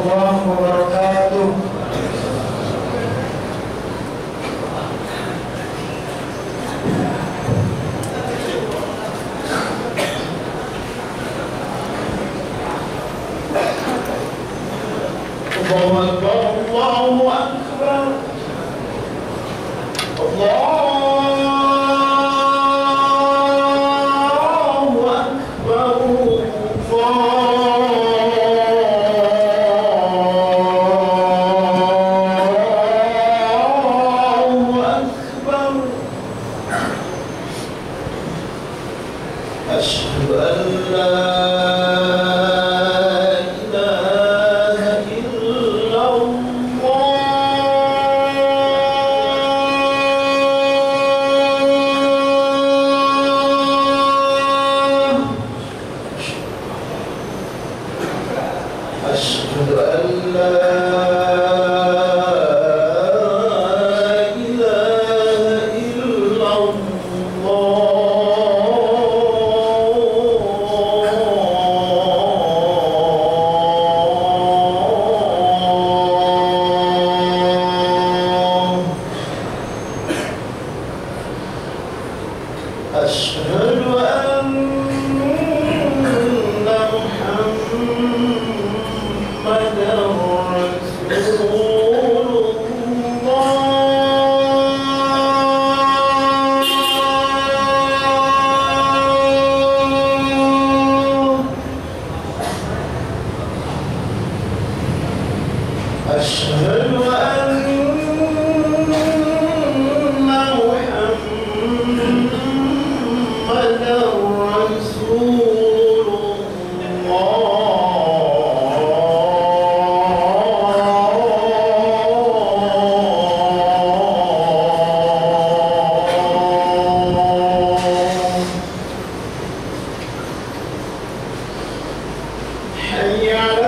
الله وبركاته. الله أكبر الله أكبر أشهد أن لا إله إلا الله. أشهد أن لا أشهد أن محمدًا رسول الله. أشهد أن حي على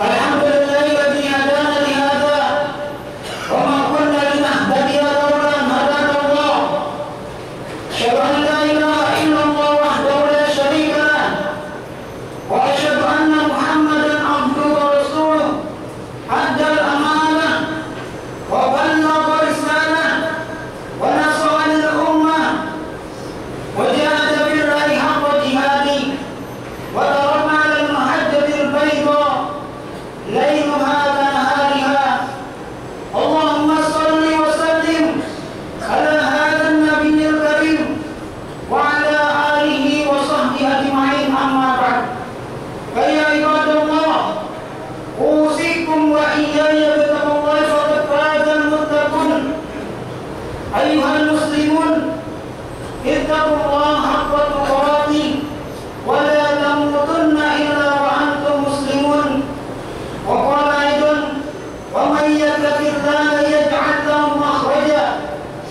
الحمد لله الذي هدانا لهذا وما كنا لنهتدي لولا أن هدانا الله. أشهد أن لا ittaqullaha haqqa tuqatih wa la tamutunna illa wa antum muslimun. Wa qala aidan wa man yattaqillaha yaj'al lahu makhraja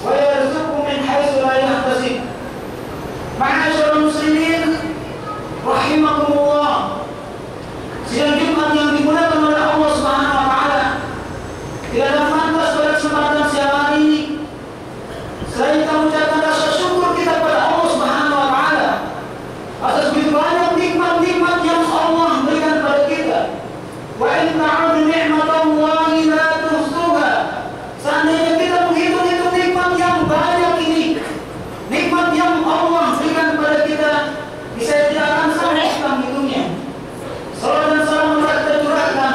wa yarzuqhu min haitsu la yahtasib. Ma'asyiral muslimin rahimakumullah. Sidang Jumat yang dimuliakan oleh Allah Subhanahu wa taala, tidak ada pantas pada kesempatan siang hari ini selain kita mengucapkan rasa syukur kita pada Allah Subhanahu wa taala atas begitu banyak nikmat-nikmat yang Allah berikan pada kita. Wa in ta'uddu ni'matallahi la tuhsuha. Seandainya kita menghitung-hitung nikmat yang banyak ini, nikmat yang Allah berikan kepada kita, bisa tidak akan sampai kita menghitungnya. Salam dan salam kita curahkan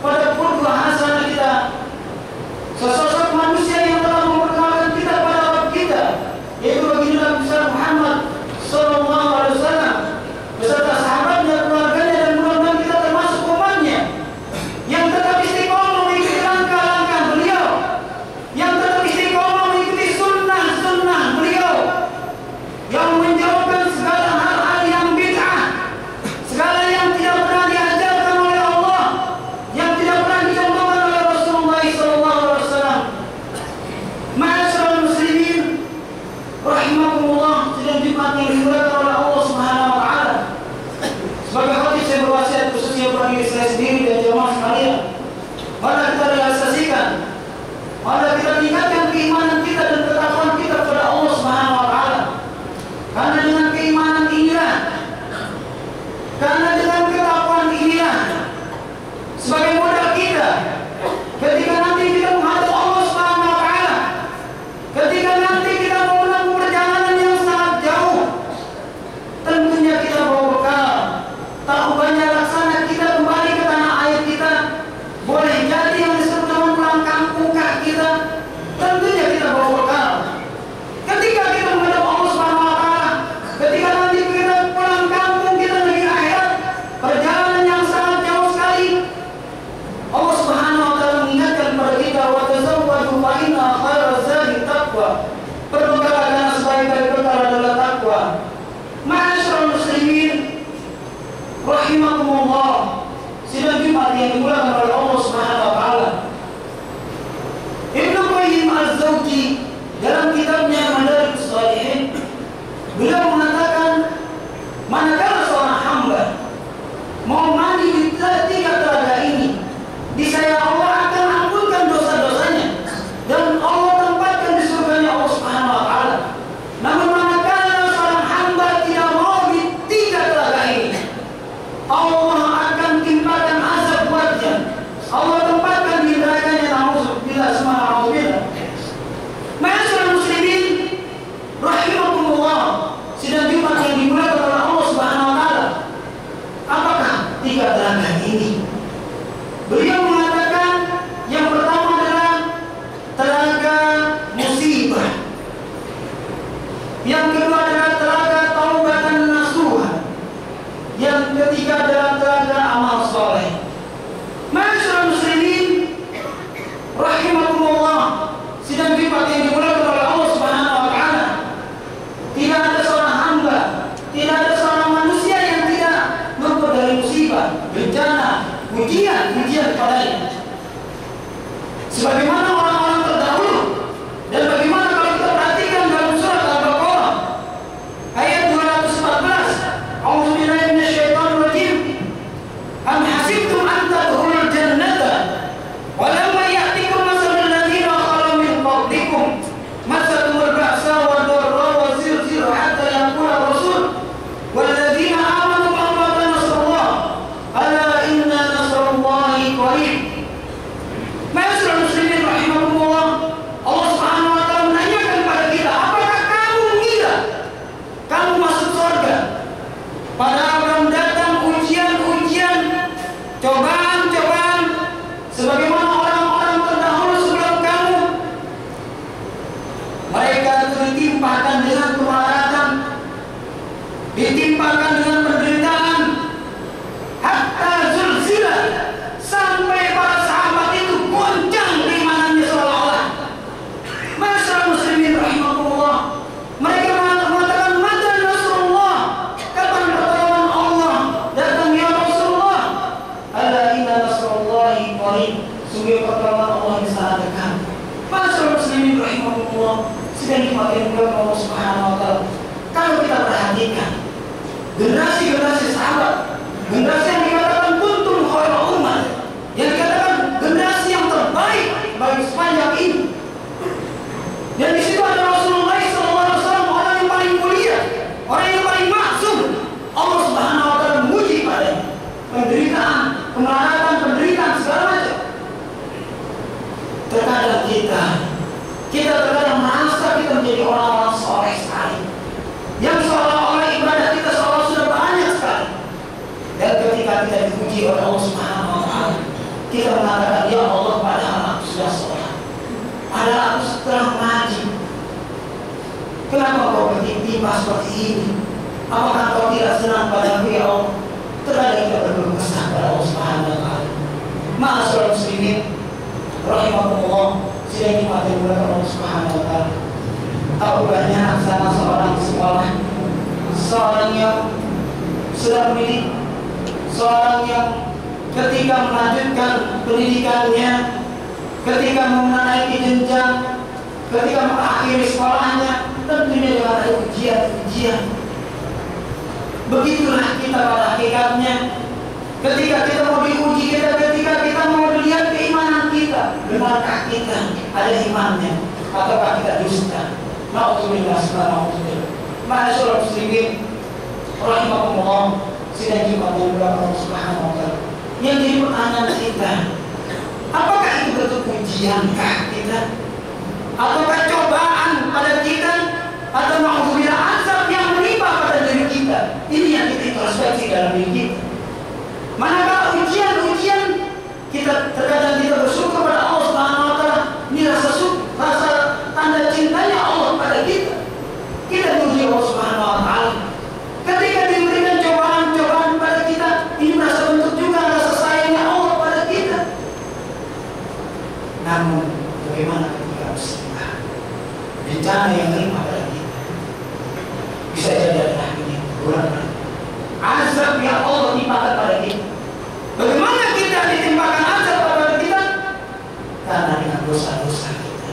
pada qudwah hasanah kita, sesosok manusia yang telah memperkenalkan kita pada Rabb kita, yaitu baginda Nabi Muhammad sallallahu alaihi wasallam beserta sahabatnya, keluarganya, dan mudah-mudahan kita termasuk umatnya yang tetap istiqomah mengikuti langkah-langkah beliau, yang tetap istiqomah mengikuti sunnah-sunnah beliau, yang menjauhkan segala hal-hal yang bid'ah, segala yang tidak pernah diajarkan oleh Allah, yang tidak pernah dicontohkan oleh Rasulullah SAW. Ma'asyiral muslimin rahimakumullah, sidang Jumat yang dimuliakan oleh Allah Subhanahu wa taala. Sebagai khatib saya berwasiat khususnya kepada diri saya sendiri dan jamaah sekalian, mari kita realisasikan, mari kita tingkatkan keimanan kita dan ketakwaan kita kepada Allah Subhanahu wa taala. Karena dengan keimanan inilah, karena dengan ketakwaan inilah sebagai modal kita ketika nanti kita menghadap Allah Subhanahu wa taala, ketika nanti kita mau menempuh perjalanan yang sangat jauh, tentunya kita bawa bekal. Tak ubahnya laksana kita kembali ke tanah air kita, boleh jadi yang disebut dengan pulang kampung kita, tentunya kita bawa bekal. Ketika kita menghadap Allah Subhanahu wa taala, ketika nanti kita pulang kampung kita negeri akhirat, perjalanan yang sangat jauh sekali, Allah Subhanahu wa taala mengingatkan kepada kita, wa tazawwaju fa inna khairaz zadi taqwa. Berbekalah karena sebaik-baik bekal adalah takwa. Ma'asyiral muslimin rahimakumullah, sidang Jumat yang dimuliakan oleh Allah Subhanahu wa taala. Ibnu Qayyim Az-Zawji dalam kitabnya Madarijus Shalihin, beliau mengatakan, manakala seorang hamba mau mandi di tiga telaga ini, niscaya Allah akan ampunkan dosa-dosanya dan Allah tempatkan di surganya Allah Subhanahu wa taala. Namun manakala seorang hamba tidak mau di tiga telaga ini, Allah akan timpakan azab wajah, Allah tempatkan di nerakanya. Nauzubillah summa nauzubillah. Ma'asyiral muslimin rahimakumullah, sidang Jumat yang dimuliakan oleh Allah Subhanahu wa taala. Apakah tiga telaga ini? Beliau mengatakan yang pertama adalah telaga musibah, yang kedua adalah telaga taubatan nasuha, yang ketiga adalah telaga amal soleh. Ma'asyiral muslimin rahimakumullah, sidang Jumat yang dimuliakan oleh Allah Subhanahu wa taala, tidak ada seorang hamba, tidak ada seorang manusia yang tidak luput dari musibah, bencana, ujian kepadanya. Sebagaimana orang-orang terdahulu, dan bagaimana kalau kita perhatikan dalam surat Al-Baqarah ayat 214, A'udzubillahi minasyaitonir rajim, am hasibtum an tadkhulul jannata wa lamma ya'tikum mathalul ladzina khalu min qablikum masathumul ba'sa wad dharra wa zilzilu hatta yaqula rasul wal ladzina amanu mata nasrullah ala inna nasrullahi qarib. Ma'asyiral muslimin rahimakumullah, Allah Subhanahu wa taala menanyakan kepada kita, apakah kamu mengira kamu masuk surga padahal belum datang ujian-ujian, cobaan-cobaan sebagaimana orang-orang terdahulu sebelum kamu? Mereka ditimpakan dengan kemaratan, ditimpakan dengan penderitaan, hatta zulzila, sampai para sahabat itu goncang keimanannya seolah-olah. Ma'asyiral muslimin rahimakumullah, mereka Padahal aku setelah mengaji. Kenapa kau bertimpa seperti ini? Apakah kau tidak senang padaku ya Allah? Terkadang kita berkeluh kesah pada Allah Subhanahu wa Ta'ala. Ma'asyiral muslimin rahimakumullah, sidang jemaat yang dimuliakan Allah Subhanahu wa Ta'ala. Aku banyak sama seorang sekolah, seorang yang sudah mendidik, seorang yang ketika melanjutkan pendidikannya, ketika menaiki jenjang, ketika mengakhiri sekolahnya, tentunya dengan ada ujian-ujian. Begitulah kita pada hakikatnya. Ketika kita mau diuji, ketika kita mau melihat keimanan kita, benarkah kita ada imannya, ataukah kita dusta? Na'udzubillah, na'udzubillah. Ma'asyiral muslimin rahimakumullah, sidang jemaat yang dimuliakan Allah Subhanahu wa Ta'ala. Yang jadi pertanyaan kita, apakah itu bentuk ujiankah kita? Ataukah cobaan pada kita? Atau na'udzubillah azab yang menimpa pada diri kita? Ini yang kita introspeksi dalam diri kita. Manakala ujian-ujian, kita terkadang kita bersyukur pada Allah Subhanahu wa Ta'ala. Ini rasa tanda cintanya Allah pada kita. Kita diuji Allah Subhanahu wa Ta'ala. Ketika diberikan cobaan-cobaan pada kita, ini merasa bentuk juga rasa sayangnya Allah pada kita. Namun, bagaimana ketika musibah, bencana yang menimpa pada kita? Bisa jadi adalah ini kurang azab yang Allah timpakan pada kita. Bagaimana kita ditimpakan azab pada kita? Karena dengan dosa-dosa kita.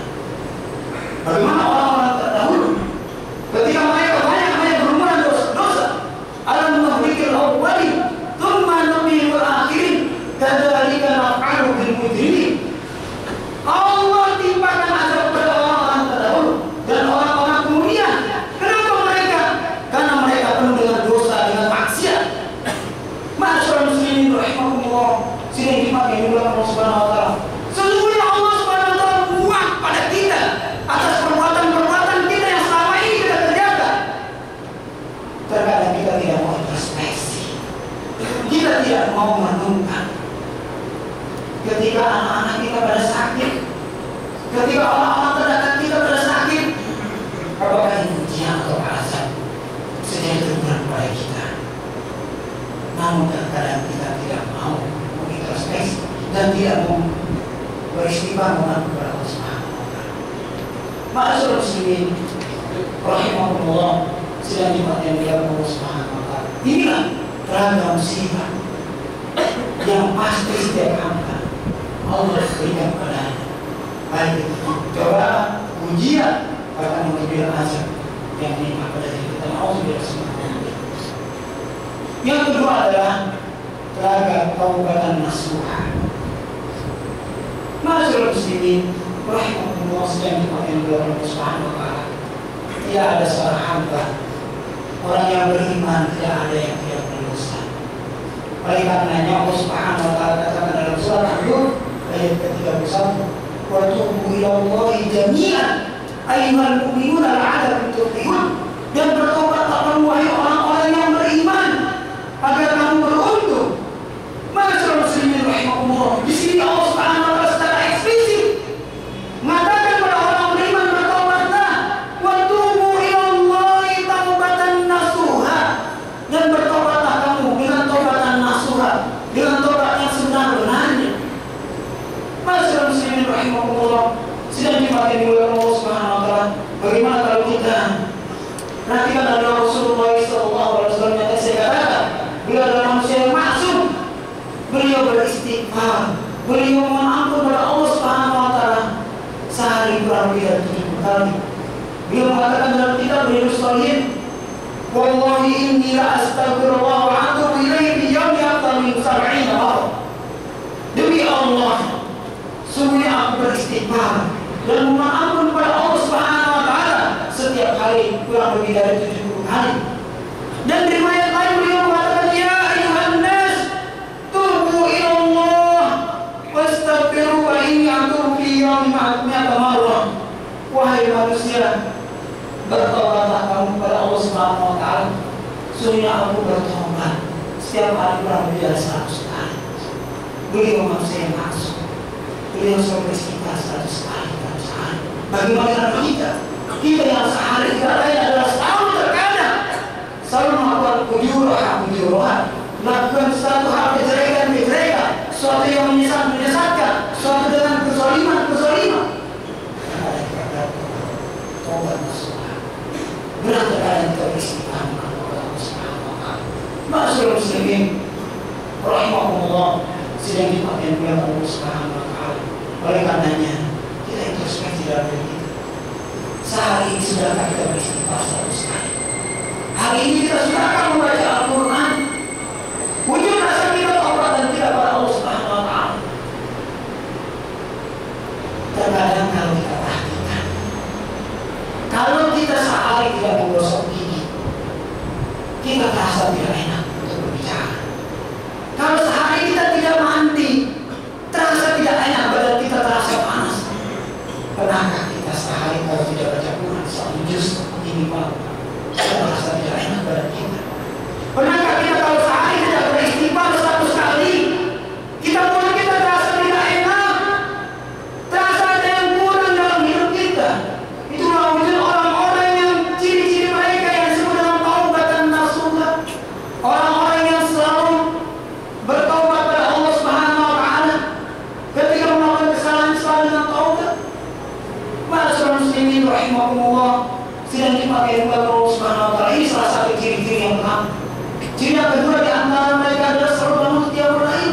Bagaimana orang-orang terdahulu ketika mereka banyak berumuran dosa-dosa, alam memikir awalin, thumma nubil akhirin, kadzalika naf'alu bil mujrimin. Allah timpakan azab pada orang-orang terdahulu dan orang-orang kemudian. Kenapa mereka? Karena mereka penuh dengan dosa, dengan maksiat. Ma'asyiral muslimin rahimakumullah, sidang jemaat yang dimuliakan Allah Subhanahu wa Ta'ala. Sesungguhnya Allah Subhanahu wa Ta'ala muak pada kita atas perbuatan-perbuatan kita yang selama ini kita kerjakan. Terkadang kita tidak mau introspeksi, kita tidak mau merenungkan. Ketika anak-anak kita pada sakit, ketika orang-orang terdekat kita pada sakit, apakah ini ujian atau azab? Sedang teguran pada kita. Namun terkadang kita tidak mau mengintrospeksi dan tidak mau beristighfar mengaku kepada Allah Subhanahu wa Ta'ala. Ma'asyiral muslimin rahimakumullah, sidang jemaat yang dimuliakan Allah Subhanahu wa Ta'ala. Inilah ragam musibah yang pasti setiap hamba Allah berikan kepadanya, baik itu cobaan, ujian, bahkan mengambil azab yang menimpa pada diri kita. Alhamdulillah semua. Yang kedua adalah telaga taubatan nasuha. Ma'asyiral muslimin rahimakumullah, sedang dipakai oleh Allah Subhanahu wa Ta'ala. Tidak ada seorang hamba, orang yang beriman, tidak ada yang tidak berdosa. Oleh karenanya Allah Subhanahu wa Ta'ala katakan dalam surah An-Nur ayat ke-31, wa tubu ilallahi jami'an ayyuhal mu'minuna la'allakum tuflihun. Dan bertobatlah kamu wahai orang-orang yang beriman agar kamu beruntung. Ma'asyiral muslimin rahimakumullah, di sini Allah Subhanahu wa Ta'ala secara eksplisit mengatakan kepada orang beriman, bertobatlah, wa tubu ilallahi taubatan nasuha. Dan bertobatlah kamu dengan taubatan nasuha, dengan tobat yang sebenar-benarnya. Ma'asyiral muslimin rahimakumullah, sidang jemaat yang dimuliakan Allah Subhanahu wa Ta'ala. Bagaimana kalau kita perhatikan adalah Rasulullah SAW yang saya katakan, beliau adalah manusia yang maksum. Beliau beristighfar, beliau mohon ampun kepada Allah Subhanahu wa Ta'ala sehari kurang lebih dari 70 kali. Beliau mengatakan dalam kitab Riyadhus Shalihin, wallahi inni la astaghfirullah wa atubu ilaihi fi yawmi akthar min 70 marrah. Demi Allah, sungguhnya aku beristighfar dan mohon ampun kepada Allah Subhanahu wa Ta'ala setiap hari kurang lebih dari 70 kali. Dan di riwayat lain beliau mengatakan, ya ayuhan nas tubu ilallah wastaghfiru wa inni atubu fi yawmi mi'ata marrah. Wahai manusia, bertobatlah kamu kepada Allah Subhanahu wa Ta'ala. Sungguhnya aku bertobat setiap hari kurang lebih dari 100 kali. Beliau manusia yang maksum. Beliau selalu beristighfar 100 kali dalam sehari. Bagaimana dengan kita? Kita yang sehari tidak lain adalah selalu terkadang selalu melakukan ujurah, melakukan suatu hal kejelekan, suatu yang menyesatkan, suatu dengan kezaliman. Karena kita tobat nasuha. Benar terkadang kita beristighfar kepada Allah Subhanahu wa Ta'ala. Ma'asyiral muslimin rahimahumullah, sedang dipakai oleh Allah Subhanahu wa Ta'ala. Oleh karenanya kita introspeksi dalam diri kita. Sehari ini sudahkah kita beristighfar 100 kali? Hari ini kita sudahkah membaca Al-Quran? Wujud rasa kita taubat dan kita pada Allah Subhanahu wa Ta'ala. Terkadang kalau kita perhatikan, kalau kita sehari tidak menggosok gigi, kita terasa tidak enak untuk berbicara. Kalau sehari kita tidak mandi, terasa tidak enak, badan kita terasa panas. Pernahkah kita sehari kalau tidak baca Quran 1 juz minimal, kita terasa tidak enak badan kita? Pernahkah kita kalau sehari tidak beristighfar 100 kali, kita mulai kita terasa tidak enak, terasa ada yang kurang dalam hidup kita? Itulah wujud orang-orang yang ciri-ciri mereka yang disebut dengan taubatan nasuha. Orang-orang yang selalu bertaubat pada Allah Subhanahu wa Ta'ala ketika melakukan kesalahan selalu dengan taubat. Ma'asyiral muslimin rahimahumullah, sedang dipakai oleh Allah Subhanahu wa Ta'ala. Ini salah satu ciri-ciri yang pertama. Ciri yang kedua di antara mereka adalah selalu bangun tiap lain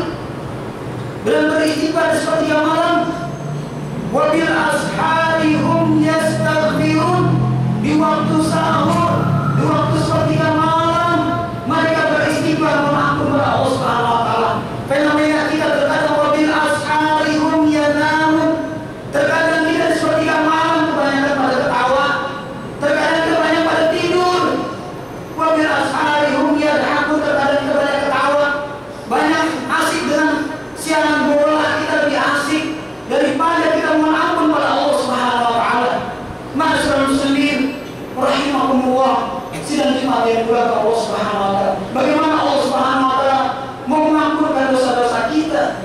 dan beristighfar di sepertiga malam. Wa bil ashari hum yastaghfirun, di waktu sahur, di waktu sepertiga malam mereka beristighfar mengampun kepada Allah Subhanahu wa Ta'ala. Fenomena kita terkadang wa bil ashari hum yanamun, terkadang kita di sepertiga malam kebanyakan pada ketawa, terkadang kita banyak pada tidur. Wa bil ashari hum yadhakun, terkadang kita banyak ketawa, banyak asik dengan siaran bola, kita lebih asik daripada kita mengampun pada Allah Subhanahu wa Ta'ala. Ma'asyiral muslimin rahimahumullah, sedang dimakai pula ke Allah Subhanahu wa Ta'ala. Bagaimana Allah Subhanahu wa Ta'ala mau mengampunkan dosa-dosa kita?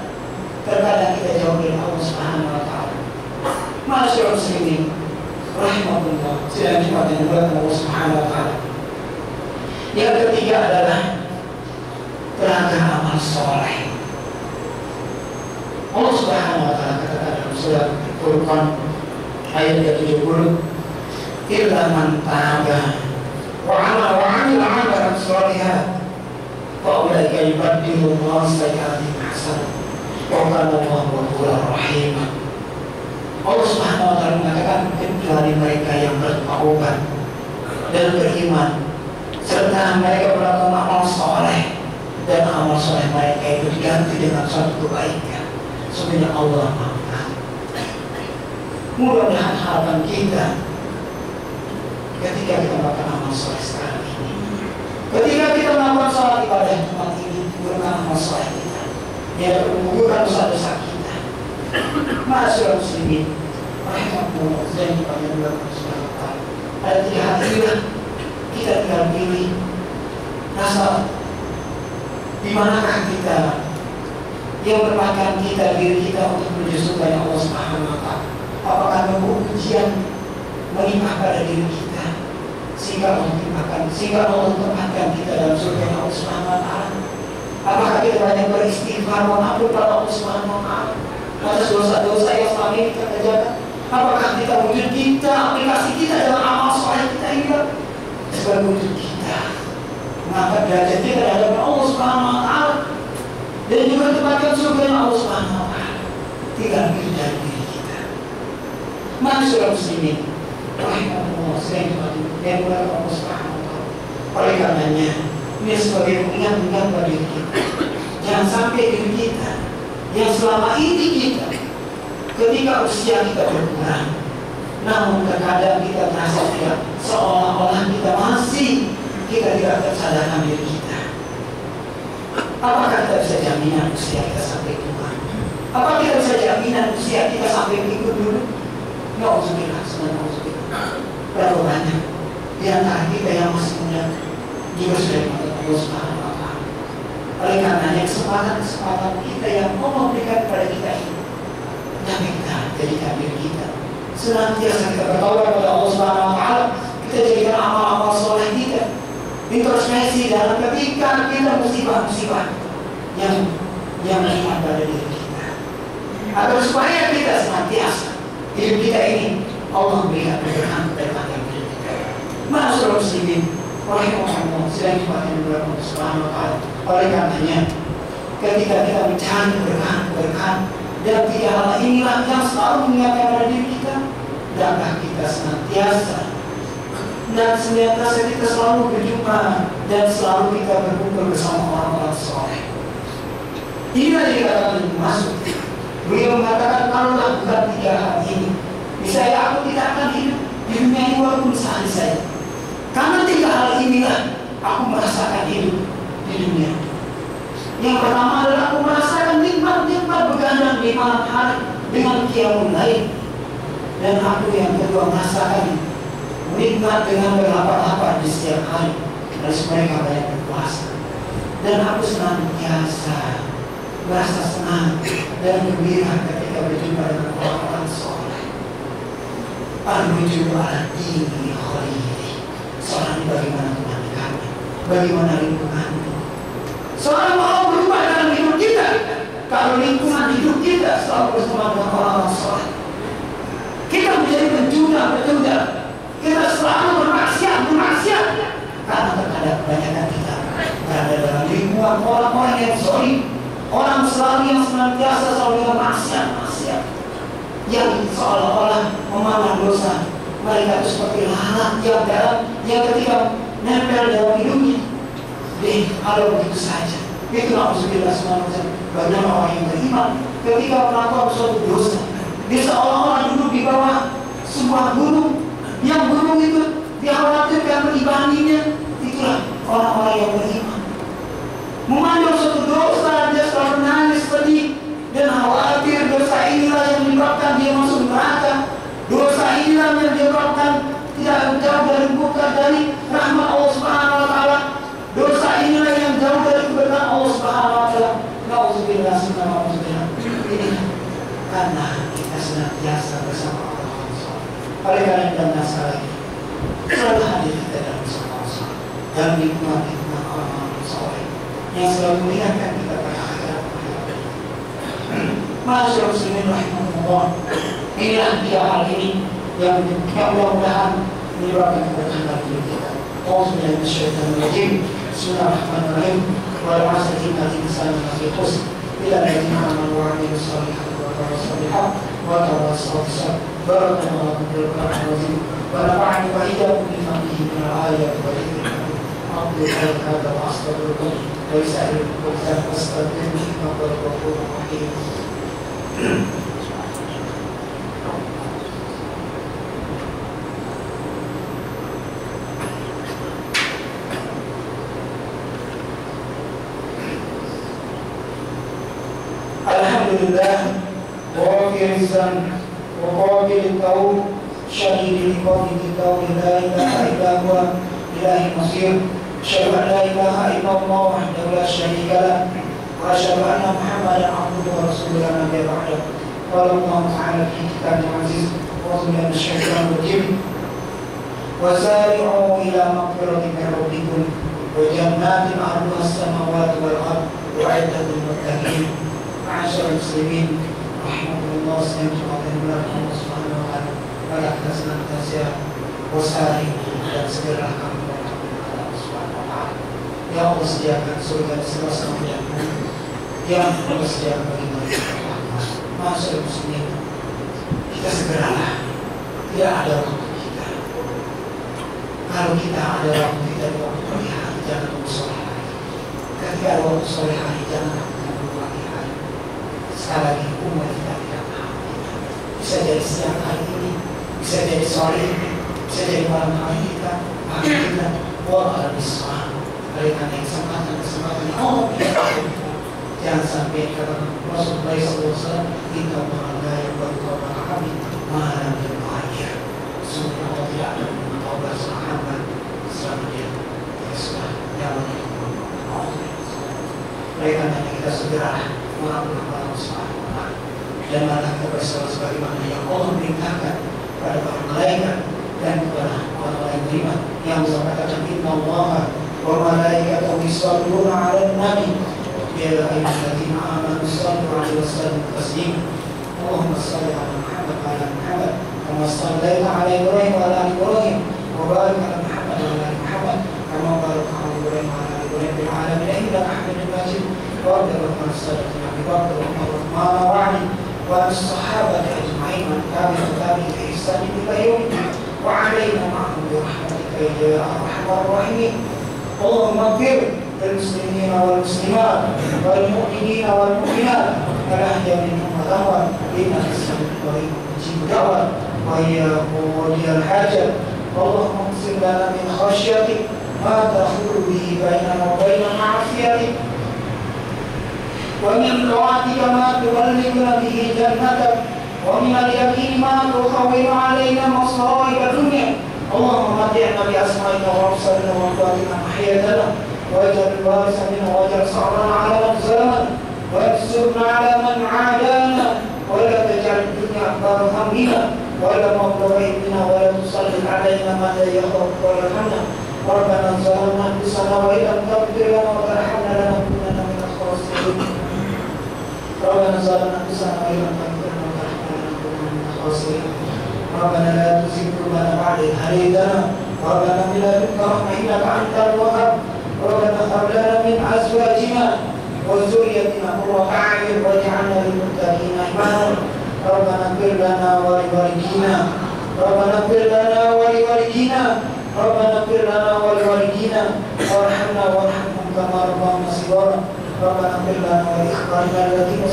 Terkadang kita jauh dari Allah Subhanahu wa Ta'ala. Ma'asyiral muslimin rahimahumullah, sedang dimakai pula ke Allah Subhanahu wa Ta'ala. Yang ketiga adalah tenaga amal soleh. Allah Subhanahu wa Ta'ala katakan dalam surat Al-Furqan ayat 70, illa man taba wa amila amalan shalihan fa ulaika yubaddilu Allahu sayyi'atihim hasanat wa kana Allahu ghafurur rahim. Allah Subhanahu wa Ta'ala mengatakan kecuali mereka yang bertaubat dan beriman serta mereka melakukan amal soleh, dan amal soleh mereka itu diganti dengan suatu kebaikan, sebenarnya Allah maafkan. Mudah-mudahan harapan kita ketika kita melakukan amal soleh sekarang ini, ketika kita melakukan sholat ibadah Jumat ini, menggunakan amal soleh kita, dia menggugurkan dosa-dosa kita. Ma'asyiral muslimin rahimahumullah, dan dipanggil oleh Allah Subhanahu wa Ta'ala. Ada 3 hal inilah kita tinggal pilih rasa di manakah kita yang berpakaian kita, diri kita untuk menuju surga Allah Subhanahu wa Ta'ala. Apakah nunggu ujian menimpa pada diri kita sehingga Allah tempatkan kita dalam surga Allah Subhanahu wa Ta'ala? Apakah kita banyak beristighfar mengampun pada Allah Subhanahu wa Ta'ala atas dosa-dosa yang selama ini kita kerjakan? Apakah kita wujud kita, aplikasi kita dalam amal soleh kita ini sebagai wujud kita mengangkat derajat kita di hadapan Allah Subhanahu wa Ta'ala dan juga tempatkan surga Allah Subhanahu wa Ta'ala? Tinggal itu dari diri kita. Ma'asyiral muslimin rahimahumullah, sering yang mulai Allah Subhanahu wa Ta'ala. Oleh karenanya ini sebagai pengingat bagi diri kita, jangan sampai diri kita yang selama ini kita ketika usia kita berkurang, namun terkadang kita merasa tidak, seolah-olah kita tidak tersadarkan diri kita. Apakah kita bisa jaminan usia kita sampai tua? Apa kita bisa jaminan usia kita sampai ikut dulu? Na'udzubillah, subhanallah. Berapa banyak di antara kita yang masih muda juga sudah dimaksud Allah Subhanahu wa Ta'ala. Oleh karenanya kesempatan kita yang Allah berikan kepada kita ini, jangan kita jadikan diri kita senantiasa kita bertaubat kepada Allah Subhanahu wa taala, kita jadikan amal-amal soleh kita introspeksi dalam ketika kita musibah-musibah yang menimpa pada diri kita, agar supaya kita senantiasa hidup kita ini Allah berikan keberkahan yang hidup kita. Ma'asyiral muslimin rahimahumullah, sedang dipakai oleh Allah Subhanahu wa taala. Oleh karenanya ketika kita mencari keberkahan dan tiga hal inilah yang selalu mengingatkan pada diri kita, hendaklah kita senantiasa kita selalu berjumpa dan selalu kita berkumpul bersama orang-orang soleh. Inilah yang dikatakan masuk. Beliau mengatakan, kalaulah bukan tiga hal ini, misalnya aku tidak akan hidup di dunia ini walaupun sehari saja. Karena tiga hal inilah aku merasakan hidup di dunia. Yang pertama adalah aku merasakan nikmat-nikmat begadang di malam hari dengan qiyamul lail. Dan aku yang kedua merasakan nikmat dengan berlapar-lapar di setiap hari. Harus mereka banyak berpuasa. Dan aku senantiasa merasa senang dan gembira ketika berjumpa dengan orang-orang soleh. Al-Ruju'u ala dini khalili. Seorang ini bagaimana teman kami, bagaimana lingkunganmu. Seorang mau berubah dalam hidup kita kalau lingkungan hidup kita selalu bersama dengan orang-orang soleh. Kita menjadi penjuda, kita selalu bermaksiat karena terkadang kebanyakan kita berada dalam lingkungan orang-orang yang zalim, orang selalu yang senantiasa selalu dengan maksiat yang seolah-olah memandang dosa. Mereka itu seperti lalat yang dalam yang ketika nempel dalam hidupnya kalau begitu saja. Itu na'udzubillah subhanahu. Bagaimana orang yang beriman ketika melakukan suatu dosa, dia seolah-olah duduk di bawah sebuah gunung, yang gunung itu dikhawatirkan menimbanginya. Itulah orang-orang yang beriman. Memandang suatu dosa, dia selalu menangis sedih dan khawatir dosa inilah yang menyebabkan dia masuk neraka. Dosa inilah yang menyebabkan tidak jauh dari rahmat Allah Subhanahu wa taala. Dosa inilah yang jauh dari keberkahan Allah Subhanahu wa taala. Nauzubillah subhanahu. Ini karena kita senantiasa bersama orang-orang soleh. Oleh karena itu dan masalah ini selalu hadir kita dalam bersama Allah dan lingkungan orang-orang soleh yang selalu mengingatkan kita pada akhirat. Ma'asyiral muslimin rahimahumullah. Inilah tiga hal ini yang mudah-mudahan menyebabkan keberkahan dalam hidup kita. Auzubillahi minasyaitonir rajim. Bismillahirrahmanirrahim. Wa al-'asri innal insana lafi khusr illa alladziina aamanu wa 'amilus shalihati wa tawassaw bil haqqi wa tawassaw bis sabr. Barakallahu fil Qur'anil 'azim wa nafa'ani wa iyyakum bima fihi min al-ayati wa dhikril hakim. Aqulu hadza wa astaghfirullah wa as'alukum fastaghfiruhu innahu huwal ghafurur rahim. Alhamdulillah, ghafir dzanb wa qabil tawb, syadidil iqab tawb, la ilaha illa huwa ilaihi masir. Asyhadu an la ilaha illallah wahdahu la syarika lah wa asyhadu anna Muhammadan abduhu wa rasuluhu la nabiyya ba'dahu. Qala Allah ta'ala fi kitabil aziz wa minash syaitanir rajim. Wa sari'u ila maghfiratin min rabbikum wa jannatin 'arduha as-samawati wal ardh u'iddat lil muttaqin. Ma'asyiral muslimin rahimahumullah, Allah Subhanahu wa taala pada senantiasa wasari dan segera kami kepada Allah Subhanahu wa taala. Ya Allah, sediakan surga di seluruh yang Allah sediakan bagi mereka. Ma'asyiral muslimin, kita segeralah. Tidak ada waktu kita. Kalau kita ada waktu kita di waktu pagi hari, jangan waktu sore hari. Ketika ada waktu sore hari, jangan waktu pagi hari. Sekali lagi, umat kita tidak tahu. Bisa jadi siang hari ini, bisa jadi sore ini, bisa jadi malam hari kita, pagi kita. Wallah bismillah. Oleh karena kesempatan Allah jangan sampai kata Rasulullah SAW, kita menghargai berkorban kami malam dan bahagia. Sungguh Allah tidak ada taubat sahabat selama dia sudah jalan itu. Oleh karena kita segera mengampuni Allah SWT dan malah kita bersalah sebagaimana yang Allah perintahkan kepada para malaikat dan kepada orang-orang yang beriman yang Allah katakan innallaha wa malaikatahu yusholluna 'alan nabi ya ayyuhalladzina amanu shallu 'alaihi wa sallimu taslima Allahumma shalli 'ala Muhammad wa 'ala Muhammad kama shallaita 'ala Ibrahim wa 'ala ali Ibrahim wa barik 'ala Muhammad wa 'ala ali Muhammad kama barakta 'ala Ibrahim wa 'ala ali Ibrahim fil 'alamin innaka Hamidum Majid wa radiyallahu anhu sallallahu alaihi wa sallam wa ali wa as-sahabati ajma'in man tabi'ahum bi ihsan ila yaumil din وعلينا معهم برحمتك يا ارحم الراحمين اللهم اغفر للمسلمين والمسلمات والمؤمنين والمؤمنات الاحياء منهم والاموات انك السميع القريب مجيب الدعوات واياه ولي الحاجه اللهم اقسم لنا من خشيتك ما تحول به بيننا وبين معصيتك ومن طاعتك ما تبلغنا به جنتك ومن اليقين ما تهون علينا مصائب الدنيا اللهم متعنا باسمائنا وابصارنا وقواتنا احييتنا واجعل الوارث منا واجعل ثارنا على من ظلمنا وانصرنا على من عادانا ولا تجعل الدنيا اكبر همنا ولا مبلغ علمنا ولا تسلط علينا من لا يخافك ولا يرحمنا ربنا ظلمنا انفسنا وان لم تغفر لنا وترحمنا لنكونن من الخاسرين ربنا ظلمنا انفسنا وان لم تغفر ربنا لا تزغ قلوبنا بعد إذ هديتنا وهب لنا من لدنك رحمة إنك أنت الوهاب ربنا هب لنا من أزواجنا وذريتنا قرة أعين واجعلنا للمتقين إماما ربنا اغفر لنا ولوالدينا ربنا اغفر لنا ولوالدينا ربنا اغفر لنا ولوالدينا وارحمنا وارحمهم كما ربونا صغارا ربنا اغفر لنا ولإخواننا الذين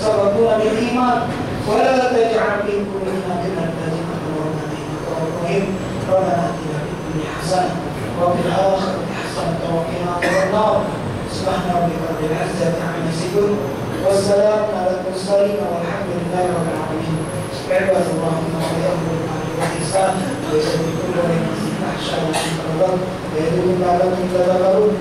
سبقونا بالإيمان ولا تجعل في قلوبنا غلا للذين آمنوا إنك رؤوف رحيم ربنا آتنا في الدنيا حسنة وفي الآخرة حسنة وقنا عذاب النار سبحان ربك رب العزة عما يصفون والسلام على المرسلين والحمد لله رب العالمين عباد الله إنه يأمر بالمعروف والإحسان ويسلم كل من يحسن الفحشاء والمنكر والبغي ويدعو إلى تذكرون